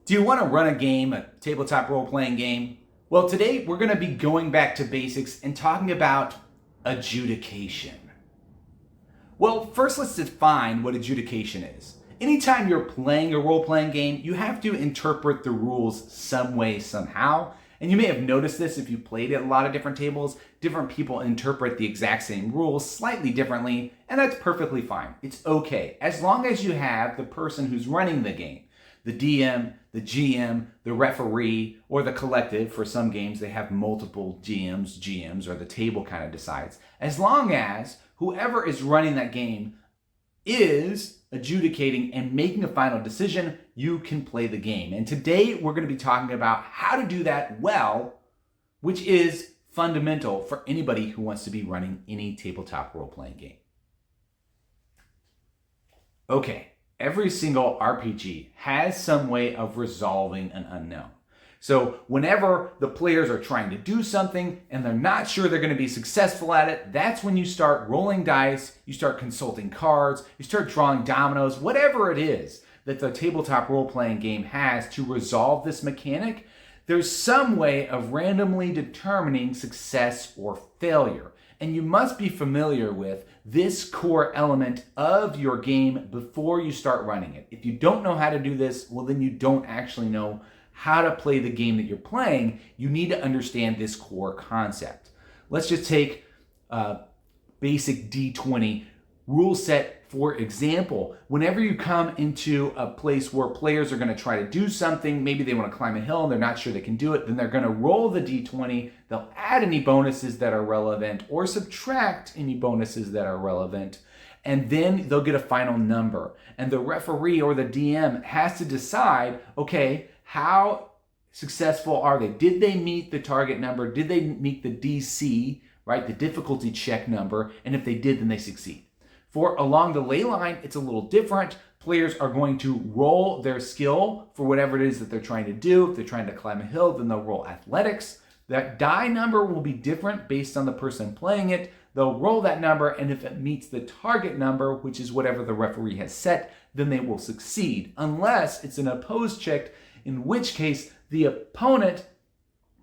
Do you want to run a game, a tabletop role-playing game? Well, today we're going to be going back to basics and talking about adjudication. Well, first let's define what adjudication is. Anytime you're playing a role-playing game, you have to interpret the rules some way, somehow. And you may have noticed this if you played at a lot of different tables. Different people interpret the exact same rules slightly differently, and that's perfectly fine. It's okay, as long as you have the person who's running the game. The DM, the GM, the referee, or the collective. For some games, they have multiple GMs, or the table kind of decides. As long as whoever is running that game is adjudicating and making a final decision, you can play the game. And today, we're going to be talking about how to do that well, which is fundamental for anybody who wants to be running any tabletop role-playing game. Okay. Every single RPG has some way of resolving an unknown. So whenever the players are trying to do something and they're not sure they're going to be successful at it, that's when you start rolling dice, you start consulting cards, you start drawing dominoes, whatever it is that the tabletop role-playing game has to resolve this mechanic. There's some way of randomly determining success or failure. And you must be familiar with this core element of your game before you start running it. If you don't know how to do this, well, then you don't actually know how to play the game that you're playing. You need to understand this core concept. Let's just take a basic D20 rule set. For example, whenever you come into a place where players are going to try to do something, maybe they want to climb a hill and they're not sure they can do it, then they're going to roll the D20, they'll add any bonuses that are relevant or subtract any bonuses that are relevant, and then they'll get a final number. And the referee or the DM has to decide, okay, how successful are they? Did they meet the target number? Did they meet the DC, right, the difficulty check number? And if they did, then they succeed. For along the ley line, it's a little different. Players are going to roll their skill for whatever it is that they're trying to do. If they're trying to climb a hill, then they'll roll athletics. That die number will be different based on the person playing it. They'll roll that number, and if it meets the target number, which is whatever the referee has set, then they will succeed, unless it's an opposed check, in which case the opponent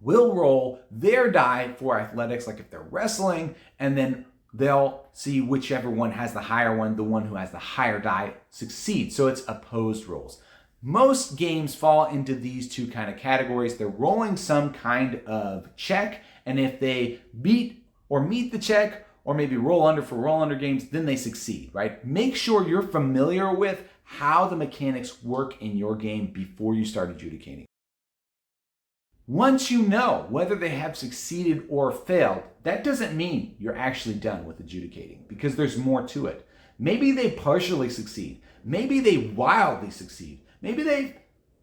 will roll their die for athletics, like if they're wrestling, and then they'll see whichever one has the higher one, the one who has the higher die succeeds. So it's opposed rolls. Most games fall into these two kind of categories. They're rolling some kind of check, and if they beat or meet the check, or maybe roll under for roll under games, then they succeed, right? Make sure you're familiar with how the mechanics work in your game before you start adjudicating. Once you know whether they have succeeded or failed, that doesn't mean you're actually done with adjudicating, because there's more to it. Maybe they partially succeed. Maybe they wildly succeed. Maybe they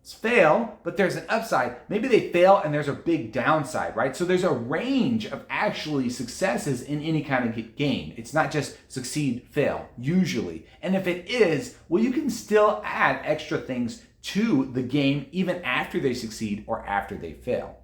fail, but there's an upside. Maybe they fail and there's a big downside, right? So there's a range of actually successes in any kind of game. It's not just succeed, fail, usually. And if it is, well, you can still add extra things to the game even after they succeed or after they fail.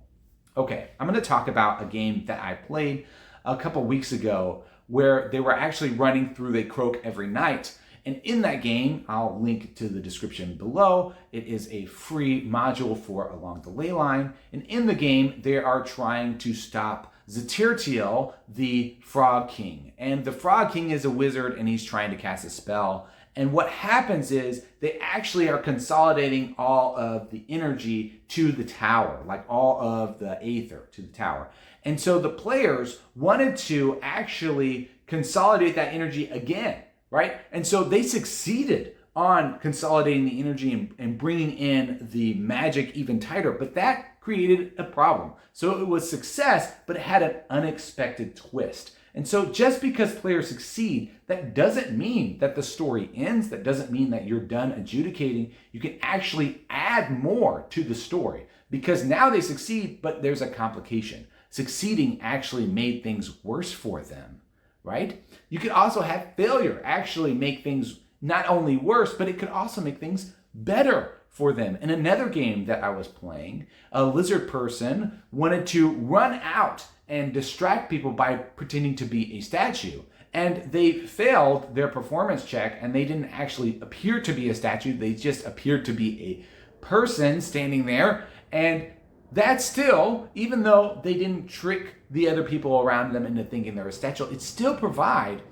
Okay, I'm going to talk about a game that I played a couple weeks ago where they were actually running through They Croak Every Night. And in that game, I'll link to the description below. It is a free module for Along the Ley Line. And in the game, they are trying to stop Zatirtiel, the Frog King. And the Frog King is a wizard and he's trying to cast a spell. And what happens is they actually are consolidating all of the energy to the tower, like all of the aether to the tower. And so the players wanted to actually consolidate that energy again, right? And so they succeeded on consolidating the energy and bringing in the magic even tighter, but that created a problem. So it was success, but it had an unexpected twist. And so just because players succeed, that doesn't mean that the story ends. That doesn't mean that you're done adjudicating. You can actually add more to the story because now they succeed, but there's a complication. Succeeding actually made things worse for them, right? You could also have failure actually make things not only worse, but it could also make things better for them. In another game that I was playing, a lizard person wanted to run out and distract people by pretending to be a statue. And they failed their performance check and they didn't actually appear to be a statue. They just appeared to be a person standing there, and that's still, even though they didn't trick the other people around them into thinking they're a statue, it still provided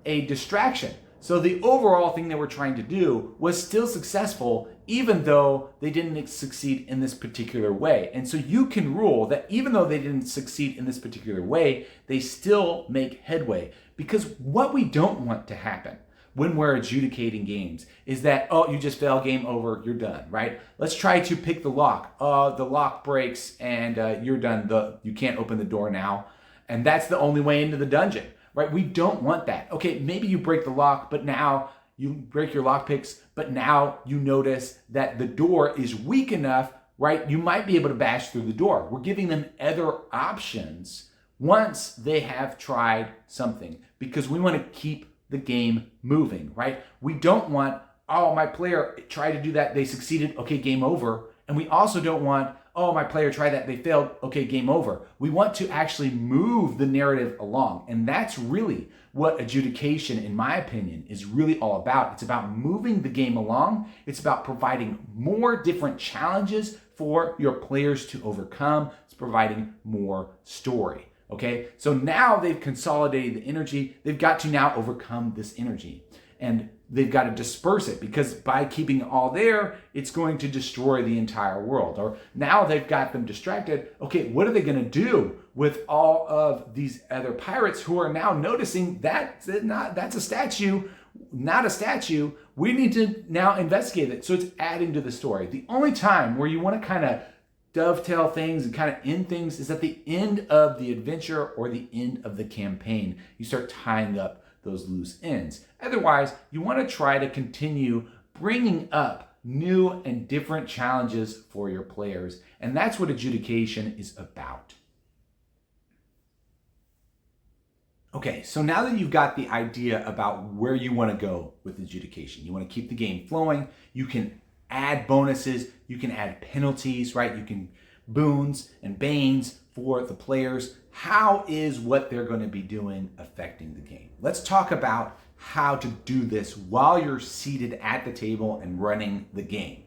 a distraction. So the overall thing they were trying to do was still successful, even though they didn't succeed in this particular way. And so you can rule that even though they didn't succeed in this particular way, they still make headway. Because what we don't want to happen when we're adjudicating games is that, oh, you just fell, game over, you're done, right? Let's try to pick the lock. The lock breaks and you're done. You can't open the door now. And that's the only way into the dungeon, right? We don't want that. Okay, maybe you break the lock, but now you break your lock picks, but now you notice that the door is weak enough, right? You might be able to bash through the door. We're giving them other options once they have tried something, because we want to keep the game moving, right? We don't want, oh, my player tried to do that, they succeeded, okay, game over. And we also don't want, oh, my player tried that, they failed, okay, game over. We want to actually move the narrative along. And that's really what adjudication, in my opinion, is really all about. It's about moving the game along. It's about providing more different challenges for your players to overcome. It's providing more story. Okay, so now they've consolidated the energy. They've got to now overcome this energy, and they've got to disperse it, because by keeping it all there, it's going to destroy the entire world. Or now they've got them distracted. Okay, what are they going to do with all of these other pirates who are now noticing that's a statue, not a statue? We need to now investigate it. So it's adding to the story. The only time where you want to kind of dovetail things and kind of end things is at the end of the adventure or the end of the campaign. You start tying up those loose ends. Otherwise, you want to try to continue bringing up new and different challenges for your players. And that's what adjudication is about. Okay, so now that you've got the idea about where you want to go with adjudication, you want to keep the game flowing, you can add bonuses, you can add penalties, right? You can boons and banes for the players. How is what they're going to be doing affecting the game? Let's talk about how to do this while you're seated at the table and running the game.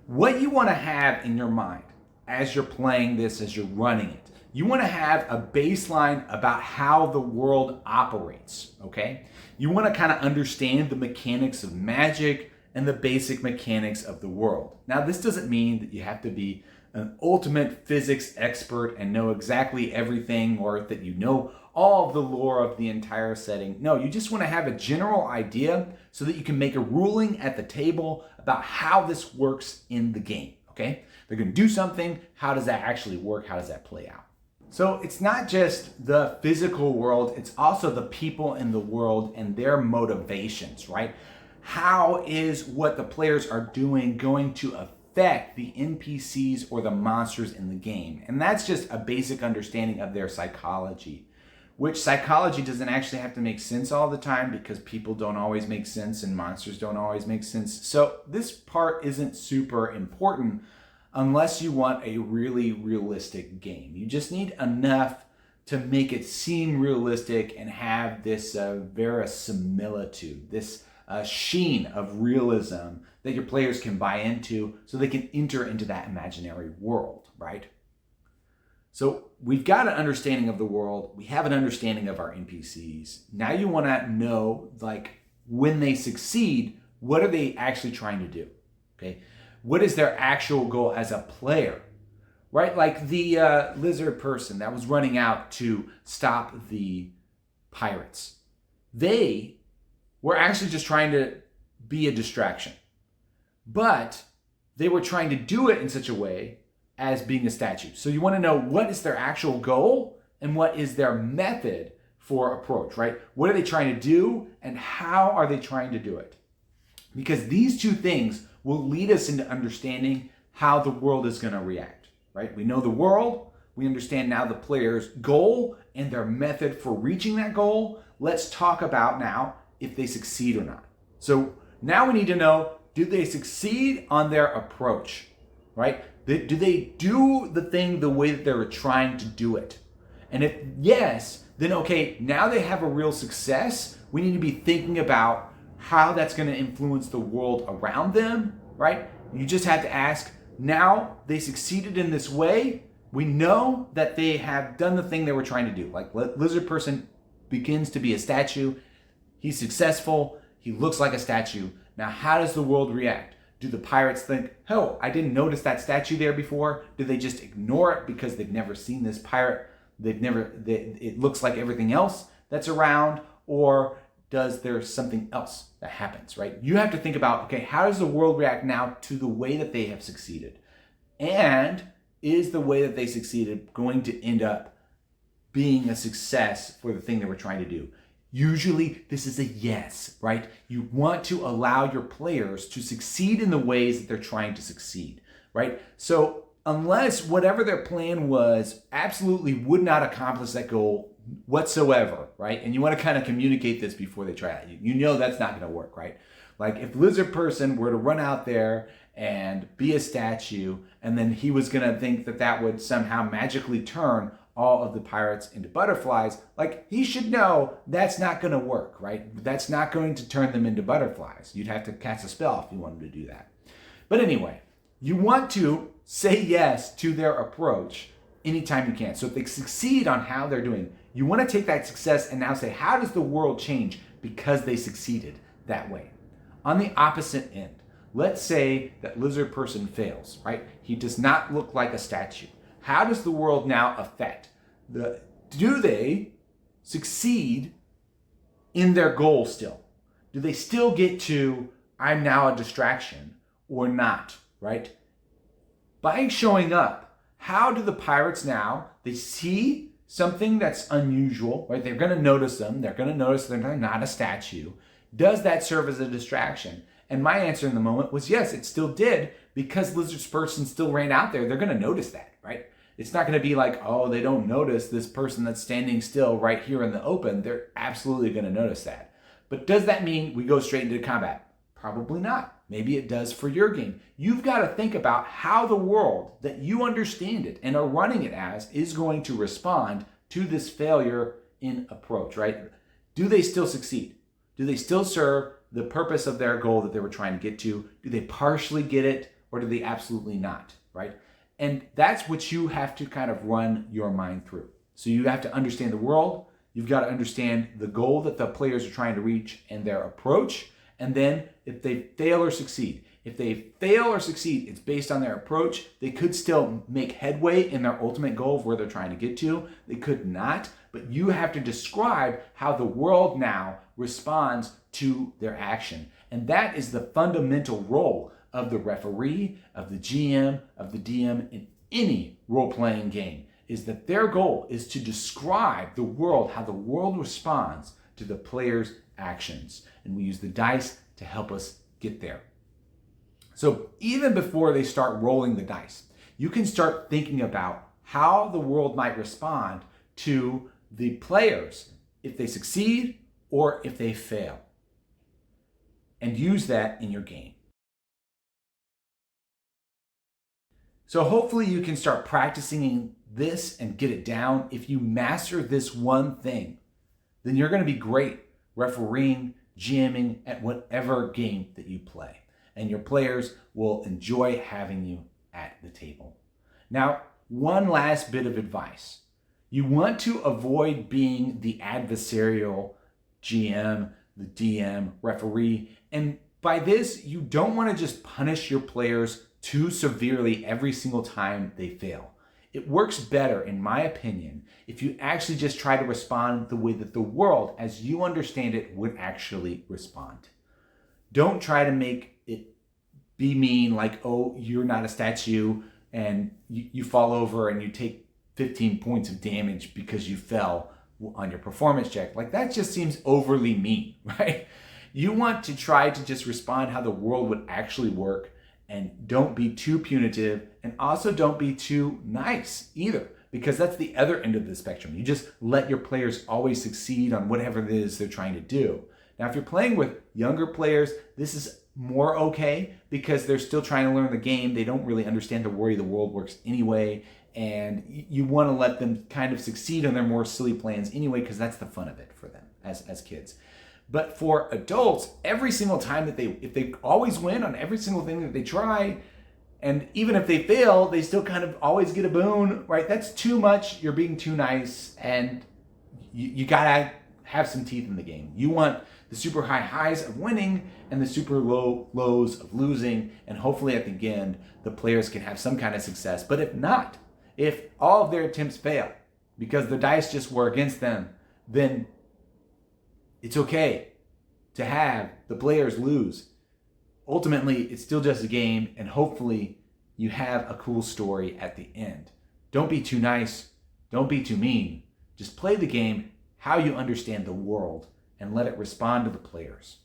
What you want to have in your mind as you're playing this, as you're running it, you want to have a baseline about how the world operates, okay? You want to kind of understand the mechanics of magic and the basic mechanics of the world. Now, this doesn't mean that you have to be an ultimate physics expert and know exactly everything, or that you know all of the lore of the entire setting. No, you just want to have a general idea so that you can make a ruling at the table about how this works in the game, okay? They're going to do something. How does that actually work? How does that play out? So it's not just the physical world, it's also the people in the world and their motivations, right? How is what the players are doing going to affect the NPCs or the monsters in the game? And that's just a basic understanding of their psychology, which psychology doesn't actually have to make sense all the time, because people don't always make sense and monsters don't always make sense. So this part isn't super important unless you want a really realistic game. You just need enough to make it seem realistic and have this verisimilitude, this sheen of realism that your players can buy into, so they can enter into that imaginary world, right? So we've got an understanding of the world. We have an understanding of our NPCs. Now you want to know, like, when they succeed, what are they actually trying to do? Okay, what is their actual goal as a player? Right, like the lizard person that was running out to stop the pirates. They were actually just trying to be a distraction. But they were trying to do it in such a way as being a statue. So you want to know what is their actual goal and what is their method for approach, right? What are they trying to do and how are they trying to do it? Because these two things will lead us into understanding how the world is going to react, right? We know the world, we understand now the player's goal and their method for reaching that goal. Let's talk about now if they succeed or not. So now we need to know, do they succeed on their approach, right? Do they do the thing the way that they were trying to do it? And if yes, then okay, now they have a real success. We need to be thinking about how that's going to influence the world around them, right? You just have to ask, now they succeeded in this way. We know that they have done the thing they were trying to do. Like lizard person begins to be a statue. He's successful. He looks like a statue. Now, how does the world react? Do the pirates think, oh, I didn't notice that statue there before? Do they just ignore it because they've never seen this pirate? It looks like everything else that's around, or does there something else that happens, right? You have to think about, okay, how does the world react now to the way that they have succeeded? And is the way that they succeeded going to end up being a success for the thing that we're trying to do? Usually this is a yes, right? You want to allow your players to succeed in the ways that they're trying to succeed, right? So unless whatever their plan was absolutely would not accomplish that goal whatsoever, right? And you want to kind of communicate this before they try it. You know that's not going to work, right? Like if lizard person were to run out there and be a statue, and then he was going to think that that would somehow magically turn all of the pirates into butterflies, like he should know that's not going to work, right? That's not going to turn them into butterflies. You'd have to cast a spell if you wanted to do that. But anyway, you want to say yes to their approach anytime you can. So if they succeed on how they're doing, you want to take that success and now say, how does the world change because they succeeded that way? On the opposite end, let's say that lizard person fails, right? He does not look like a statue. How does the world now affect? Do they succeed in their goal still? Do they still get to, I'm now a distraction, or not, right? By showing up, how do the pirates now, they see something that's unusual, right? They're going to notice them. They're going to notice they're not a statue. Does that serve as a distraction? And my answer in the moment was yes, it still did, because lizard person still ran out there. They're going to notice that, right? It's not going to be like, oh, they don't notice this person that's standing still right here in the open. They're absolutely going to notice that. But does that mean we go straight into combat? Probably not. Maybe it does for your game. You've got to think about how the world that you understand it and are running it as is going to respond to this failure in approach, right? Do they still succeed? Do they still serve the purpose of their goal that they were trying to get to? Do they partially get it, or do they absolutely not, right? And that's what you have to kind of run your mind through. So you have to understand the world. You've got to understand the goal that the players are trying to reach and their approach. And then if they fail or succeed, it's based on their approach. They could still make headway in their ultimate goal of where they're trying to get to. They could not, but you have to describe how the world now responds to their action. And that is the fundamental role of the referee, of the GM, of the DM in any role-playing game, is that their goal is to describe the world, how the world responds to the player's actions. And we use the dice to help us get there. So even before they start rolling the dice, you can start thinking about how the world might respond to the players if they succeed or if they fail, and use that in your game. So hopefully you can start practicing this and get it down. If you master this one thing, then you're going to be great refereeing, GMing at whatever game that you play. And your players will enjoy having you at the table. Now, one last bit of advice. You want to avoid being the adversarial GM, the DM, referee. And by this, you don't want to just punish your players too severely every single time they fail. It works better, in my opinion, if you actually just try to respond the way that the world, as you understand it, would actually respond. Don't try to make it be mean, like, oh, you're not a statue, and you fall over and you take 15 points of damage because you fell on your performance check. Like, that just seems overly mean, right? You want to try to just respond how the world would actually work, and don't be too punitive, and also don't be too nice either, because that's the other end of the spectrum. You just let your players always succeed on whatever it is they're trying to do. Now, if you're playing with younger players, this is more okay because they're still trying to learn the game. They don't really understand the way the world works anyway, and you want to let them kind of succeed on their more silly plans anyway, because that's the fun of it for them as kids. But for adults, every single time that if they always win on every single thing that they try, and even if they fail, they still kind of always get a boon, right? That's too much. You're being too nice, and you gotta have some teeth in the game. You want the super high highs of winning and the super low lows of losing, and hopefully at the end, the players can have some kind of success. But if not, if all of their attempts fail because the dice just were against them, then it's okay to have the players lose. Ultimately, it's still just a game, and hopefully you have a cool story at the end. Don't be too nice. Don't be too mean. Just play the game how you understand the world and let it respond to the players.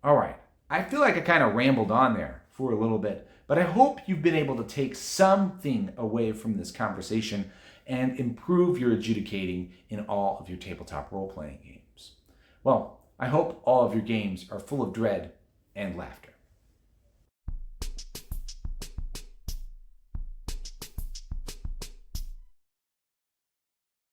All right, I feel like I kind of rambled on there for a little bit, but I hope you've been able to take something away from this conversation and improve your adjudicating in all of your tabletop role-playing games. Well, I hope all of your games are full of dread and laughter.